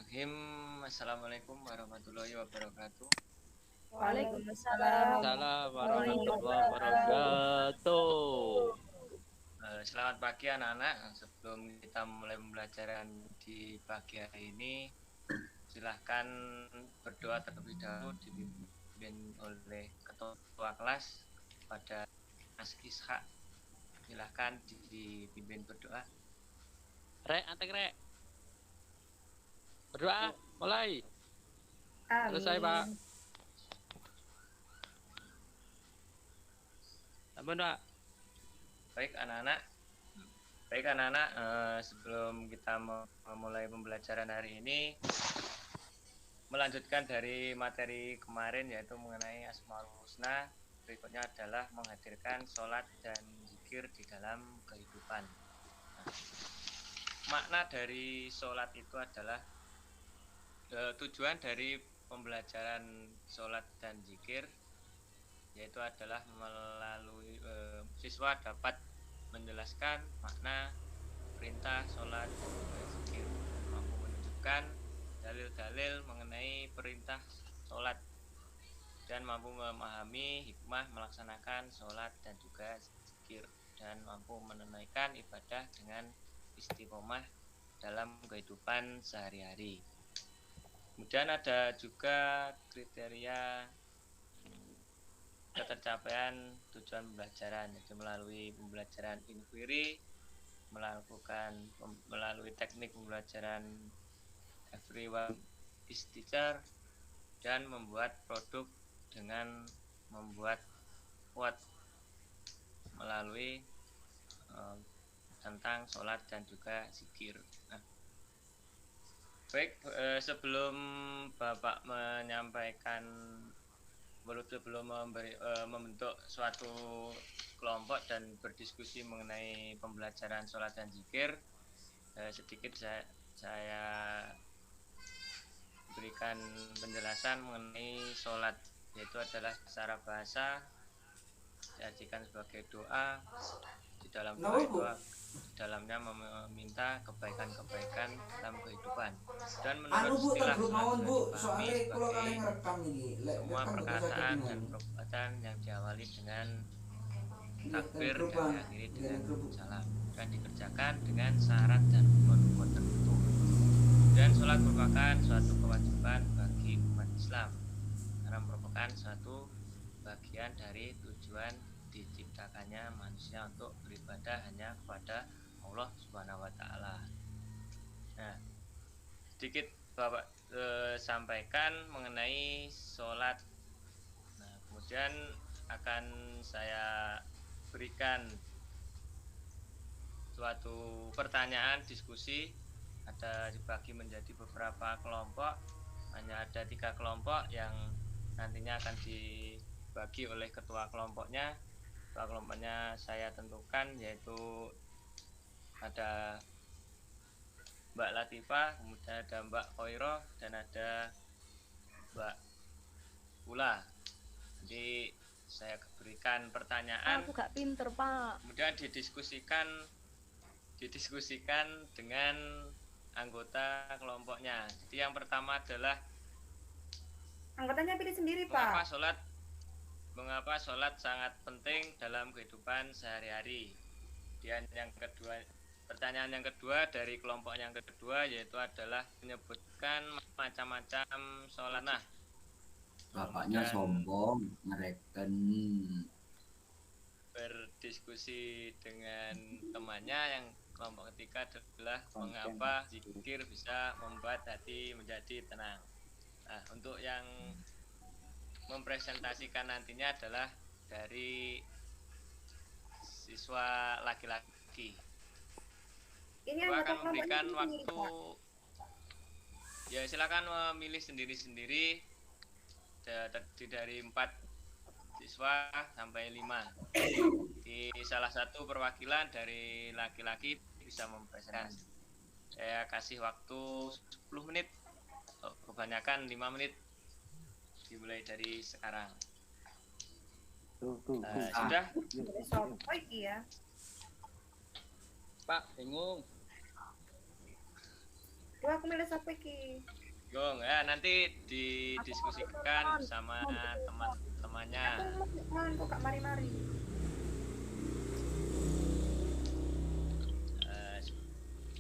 Bismillahirrahmanirrahim. Assalamualaikum warahmatullahi wabarakatuh. Waalaikumsalam Salam warahmatullahi warahmatullahi wabarakatuh. wabarakatuh. Selamat pagi anak-anak. Sebelum kita mulai pembelajaran di pagi hari ini, silahkan berdoa terlebih dahulu dipimpin oleh ketua kelas pada Mas Ishak. Silahkan dipimpin berdoa. Anteng rek. Berdoa, mulai. Selesai, Pak. Ampun, Pak. Baik anak-anak, sebelum kita memulai pembelajaran hari ini, melanjutkan dari materi kemarin yaitu mengenai Asmaul Husna, berikutnya adalah menghadirkan sholat dan zikir di dalam kehidupan. Makna dari sholat itu adalah tujuan dari pembelajaran sholat dan zikir yaitu adalah melalui siswa dapat menjelaskan makna perintah sholat dan zikir, mampu menunjukkan dalil-dalil mengenai perintah sholat dan mampu memahami hikmah melaksanakan sholat dan juga zikir, dan mampu menunaikan ibadah dengan istiqomah dalam kehidupan sehari-hari. Kemudian ada juga kriteria ketercapaian tujuan pembelajaran, yaitu melalui pembelajaran inquiry, melalui teknik pembelajaran everyone is teacher, dan membuat produk dengan membuat quote melalui tentang sholat dan juga zikir. Baik, sebelum Bapak menyampaikan, sebelum membentuk suatu kelompok dan berdiskusi mengenai pembelajaran sholat dan zikir, sedikit saya berikan penjelasan mengenai sholat, yaitu adalah secara bahasa diartikan sebagai doa. Di dalam doa dalamnya meminta kebaikan-kebaikan dalam kehidupan, dan menurut istilah sholat dipahami sebagai semua perkataan dan perbuatan yang diawali dengan takbir dan diakhiri dengan salam, dan dikerjakan dengan syarat dan rukun-rukun tertentu. Dan sholat merupakan suatu kewajiban bagi umat Islam karena merupakan suatu bagian dari tujuan diciptakannya manusia untuk beribadah hanya kepada Allah Subhanahu wa taala. Nah, sedikit Bapak sampaikan mengenai sholat. Nah, kemudian akan saya berikan suatu pertanyaan diskusi, ada dibagi menjadi beberapa kelompok, hanya ada 3 kelompok yang nantinya akan dibagi oleh ketua kelompoknya. Ketua kelompoknya saya tentukan, yaitu ada Mbak Latifah, kemudian ada Mbak Khoiro, dan ada Mbak Ula. Jadi saya berikan pertanyaan. Aku gak pinter, Pak. Kemudian didiskusikan dengan anggota kelompoknya. Jadi yang pertama adalah Anggotanya pilih sendiri, mengapa Pak. mengapa sholat sangat penting dalam kehidupan sehari-hari. Dan pertanyaan yang kedua dari kelompok yang kedua yaitu adalah menyebutkan macam-macam sholat. Nah, bapaknya sombong, ngereken. Berdiskusi dengan temannya yang kelompok ketiga adalah mengapa zikir bisa membuat hati menjadi tenang. Nah, untuk yang mempresentasikan nantinya adalah dari siswa laki-laki. Ini Bapak akan anggota memberikan kelompoknya sendiri, waktu, Pak. ya silakan memilih sendiri-sendiri, terdiri dari 4 siswa sampai 5. Di salah satu perwakilan dari laki-laki bisa mempresentasikan. Saya kasih waktu 10 menit, kebanyakan 5 menit, dimulai dari sekarang. Sudah? Pak, bingung. Wah, aku milih siapa iki? Gong ya, nanti didiskusikan bersama teman-temannya. Aku kok mari-mari.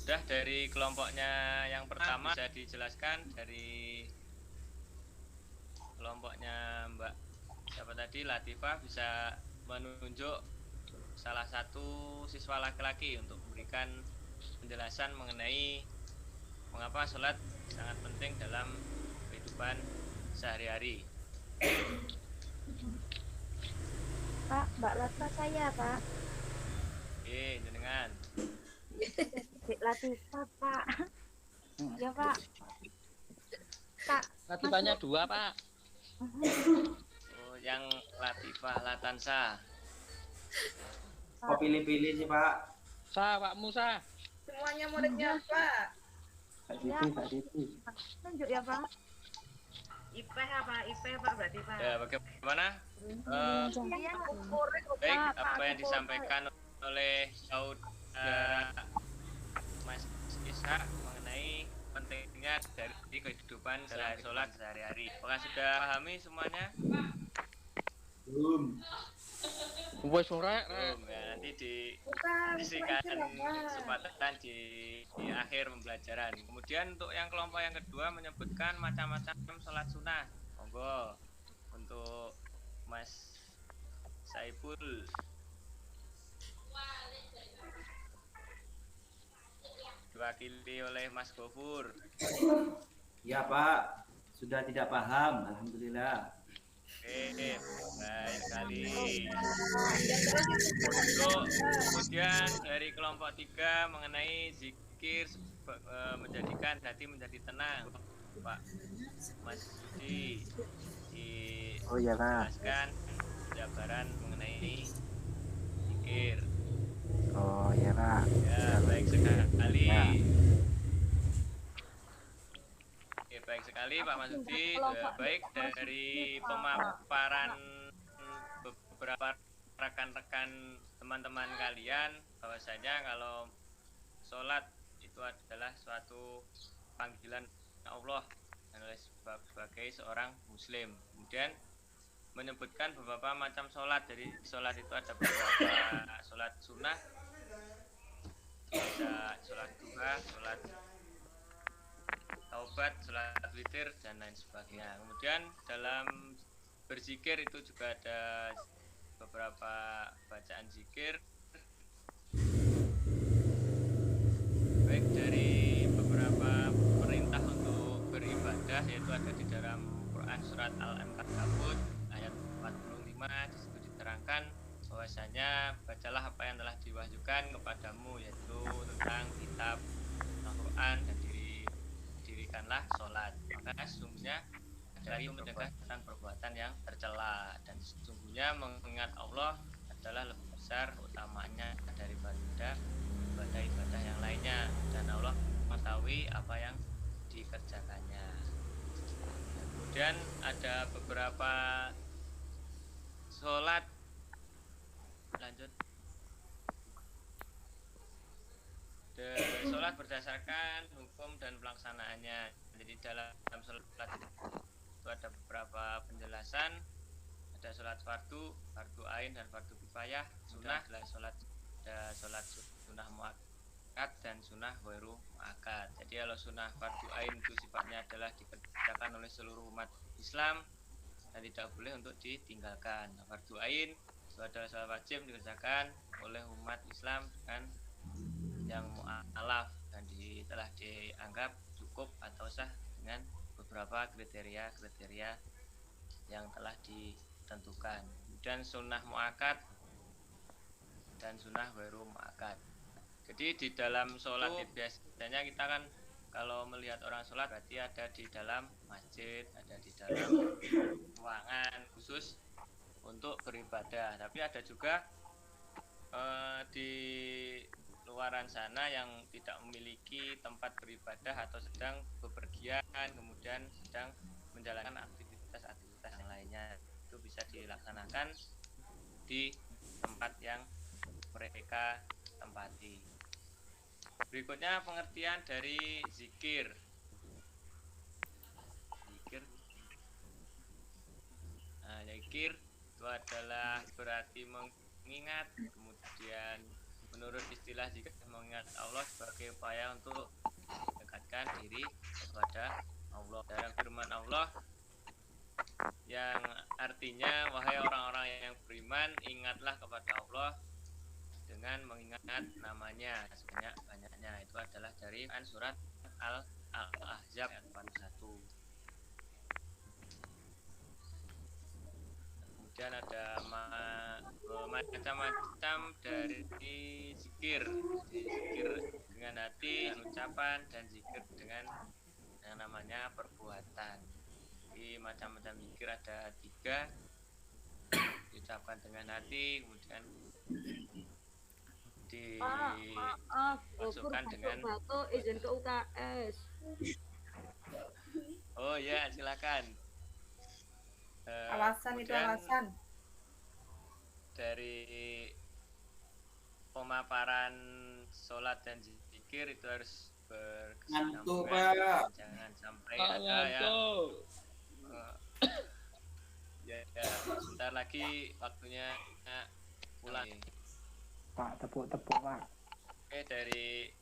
Sudah dari kelompoknya yang pertama bisa dijelaskan dari kelompoknya Mbak siapa tadi Latifah bisa menunjuk salah satu siswa laki-laki untuk memberikan penjelasan mengenai mengapa sholat sangat penting dalam kehidupan sehari-hari. Pak, Mbak Lata saya, Pak. Oke, jenengan. Latifah, Pak. Ya, Pak. Kak, Latifahnya 2, Pak. Oh, yang Latifah Latansa. Kok pilih-pilih sih Pak? Pak Musa. semuanya muridnya, Pak. Kak Titi. Tunjuk ya, Pak. IP apa? IP, Pak, berarti, Pak. Ya, bagaimana? Baik, apa yang disampaikan oleh saudara Mas Ishak mengenai pentingnya dari kehidupan dalam sholat sehari-hari. Apakah sudah pahami semuanya? Belum. Wes ora. Belum ya, nanti dikasihkan kesempatan di akhir pembelajaran. Kemudian untuk yang kelompok yang kedua menyebutkan macam-macam sholat sunnah. Monggo untuk Mas Saiful. Diwakili oleh Mas Gofur. Ya Pak, sudah tidak paham. Alhamdulillah. Oke, baik sekali. Untuk kemudian dari kelompok 3 mengenai zikir menjadikan hati menjadi tenang, Pak Mas Budi dijelaskan jabaran mengenai zikir. Oh ya Pak. Ya, baik sekali. Ya. Oke, baik sekali Pak Masudi. Baik dari pemaparan beberapa rekan-rekan teman-teman kalian bahwasanya kalau sholat itu adalah suatu panggilan Allah sebagai seorang muslim. Kemudian menyebutkan beberapa macam sholat. Jadi sholat itu ada beberapa sholat sunnah, ada sholat duha, sholat taubat, sholat witir, dan lain sebagainya. Kemudian dalam berzikir itu juga ada beberapa bacaan zikir, baik dari beberapa perintah untuk beribadah, yaitu ada di dalam Quran surat Al-Ankabut ayat 45. Di situ diterangkan bahwasanya bacalah apa yang telah diwahyukan kepadamu, yaitu tentang kitab Al-Quran, dan dirikanlah sholat. Maka sesungguhnya dari menegakkan perbuatan yang tercela, dan sesungguhnya mengingat Allah adalah lebih besar utamanya daripada ibadah-ibadah yang lainnya, dan Allah mengetahui apa yang dikerjakannya. Kemudian ada beberapa sholat, lanjut. Sholat berdasarkan hukum dan pelaksanaannya. Jadi dalam sholat itu ada beberapa penjelasan. Ada sholat fardu ain, dan fardu kifayah. Sunnah adalah sholat sunnah muakkad dan sunnah ghairu muakkad. Jadi kalau sunnah fardu ain itu sifatnya adalah dikerjakan oleh seluruh umat Islam dan tidak boleh untuk ditinggalkan. Fardu ain itu adalah sholat wajib dikerjakan oleh umat Islam dengan yang mu'alaf dan telah dianggap cukup atau sah dengan beberapa kriteria yang telah ditentukan. Kemudian sunnah muakkad dan sunnah ghairu muakkad. Jadi di dalam sholat biasanya kita kan kalau melihat orang sholat berarti ada di dalam masjid, ada di dalam ruangan khusus untuk beribadah. Tapi ada juga di luaran sana yang tidak memiliki tempat beribadah atau sedang bepergian, kemudian sedang menjalankan aktivitas yang lainnya, itu bisa dilaksanakan di tempat yang mereka tempati. Berikutnya pengertian dari zikir. Zikir. Nah, zikir itu adalah berarti mengingat, kemudian menurut istilah zikir mengingat Allah sebagai upaya untuk mendekatkan diri kepada Allah. Dalam firman Allah yang artinya, wahai orang-orang yang beriman, ingatlah kepada Allah dengan mengingat namanya sebanyak-banyaknya. Itu adalah dari surat Al-Ahzab ayat 41. Kemudian ada macam-macam dari zikir. Zikir dengan hati, ucapan, dan zikir dengan yang namanya perbuatan. Jadi macam-macam zikir ada 3, diucapkan dengan hati, kemudian dimasukkan dengan izin ke UKS. oh ya silakan. Alasan itu alasan dari pemaparan sholat dan zikir itu harus Ngantuk, berkesinambungan. Pak. Jangan sampai ada yang ya sebentar lagi waktunya pulang. Pak, tepuk-tepuk Pak. Oke, dari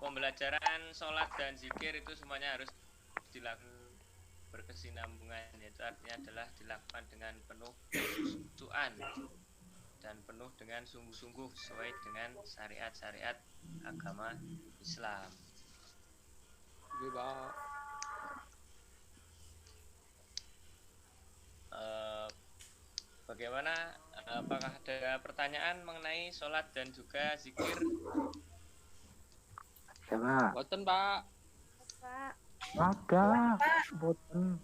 pembelajaran sholat dan zikir itu semuanya harus dilakukan berkesinambungan, yaitu artinya adalah dilakukan dengan penuh kekhusyuan dan penuh dengan sungguh-sungguh sesuai dengan syariat-syariat agama Islam. Bagaimana? Apakah ada pertanyaan mengenai sholat dan juga zikir? Ya Pak. Boten, Pak. Pak. Ada. Boten.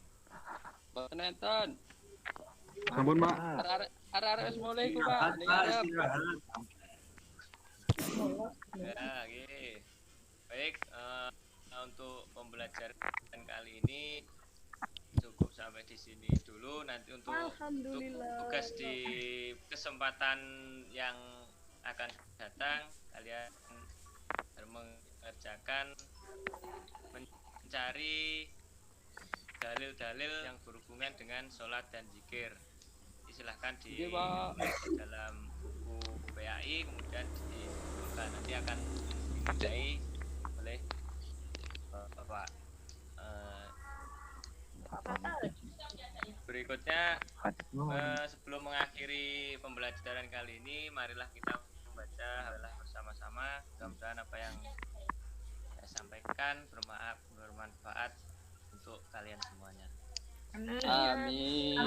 Boten enten. Ampun Pak. Arek-arek wis mulai ku, Pak. Istirahat, Ning Pak, arep. istirahat. Ya, oke. Baik, untuk pembelajaran kali ini cukup sampai di sini dulu. Nanti untuk tugas di kesempatan yang akan datang, kalian harus mengerjakan mencari dalil-dalil yang berhubungan dengan sholat dan zikir. Silahkan di dalam buku PAI, kemudian dibuka, nanti akan dimintai oleh Bapak. Berikutnya, sebelum mengakhiri pembelajaran kali ini, marilah kita membaca hafalah bersama-sama. Mudah-mudahan apa yang saya sampaikan bermanfaat untuk kalian semuanya. Amin.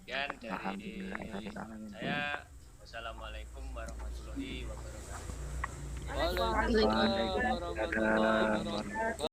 Sekian dari saya. Wassalamualaikum warahmatullahi wabarakatuh. Waalaikumsalam warahmatullahi wabarakatuh.